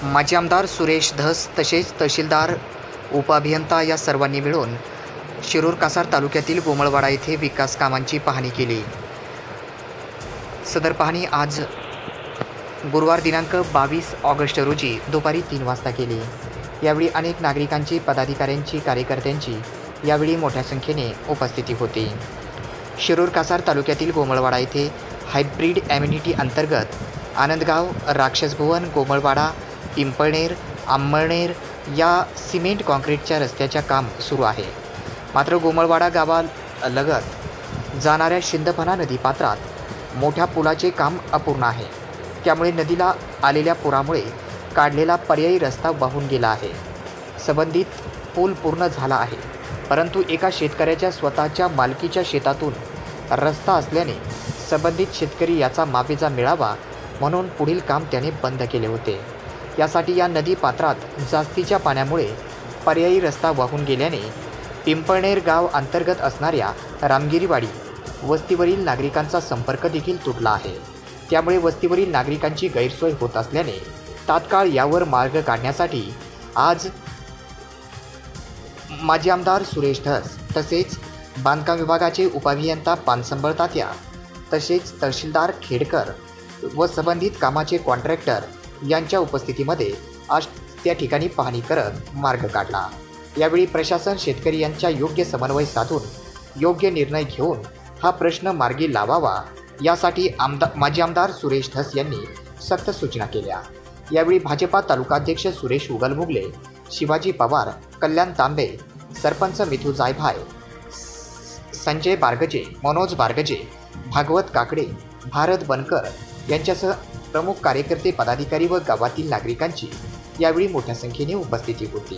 माजी आमदार सुरेश धस तसेच तहसीलदार, उपअभियंता या सर्वांनी मिळून शिरूर कासार तालुक्यातील गोमळवाडा येथे विकास कामांची पाहणी केली। सदर पाहणी आज गुरुवार दिनांक 22 ऑगस्ट रोजी दुपारी 3 वाजता केली। यावेळी अनेक नागरिकांची, पदाधिकाऱ्यांची, कार्यकर्त्यांची यावेळी मोठ्या संख्येने उपस्थिती होती। शिरूर कासार तालुक्यातील गोमळवाडा येथे हायब्रिड एम्युनिटी अंतर्गत आनंदगाव, राक्षसभुवन, गोमळवाडा, पिंपळनेर, आंबळनेर या सिमेंट कॉन्क्रीटच्या रस्त्याचे काम सुरू आहे। मात्र गोमळवाडा गावालगत जाणाऱ्या शिंदफणा नदीपात्रात मोठ्या पुलाचे काम अपूर्ण आहे। त्यामुळे नदीला आलेल्या पुरामुळे काढलेला पर्यायी रस्ता वाहून गेला आहे। संबंधित पूल पूर्ण झाला आहे, परंतु एका शेतकऱ्याच्या स्वतःच्या मालकीच्या शेतातून रस्ता असल्याने संबंधित शेतकरी याचा माफीचा मिळावा म्हणून पुढील काम त्याने बंद केले होते। यासाठी या नदी पात्रात जास्तीच्या पाण्यामुळे पर्यायी रस्ता वाहून गेल्याने पिंपळनेर गाव अंतर्गत असणाऱ्या रामगिरीवाडी वस्तीवरील नागरिकांचा संपर्क देखील तुटला आहे। त्यामुळे वस्तीवरील नागरिकांची गैरसोय होत असल्याने तात्काळ यावर मार्ग काढण्यासाठी आज माजी आमदार सुरेश धस तसेच बांधकाम विभागाचे उपअभियंता पानसंबळ तात्या तसेच तहसीलदार खेडकर व संबंधित कामाचे कॉन्ट्रॅक्टर यांच्या उपस्थितीमध्ये आज त्या ठिकाणी पाहणी करत मार्ग काढला। यावेळी प्रशासन, शेतकरी यांच्या योग्य समन्वय साधून योग्य निर्णय घेऊन हा प्रश्न मार्गी लावावा यासाठी माजी आमदार सुरेश धस यांनी सक्त सूचना केल्या। यावेळी भाजपा तालुकाध्यक्ष सुरेश उगलमुगले, शिवाजी पवार, कल्याण तांबे, सरपंच मिथू जायभाय, संजय बारगजे, मनोज बारगजे, भागवत काकडे, भारत बनकर यांच्यासह प्रमुख कार्यकर्ते, पदाधिकारी व गावातील नागरिकांची यावेळी मोठ्या संख्येने उपस्थिती होती।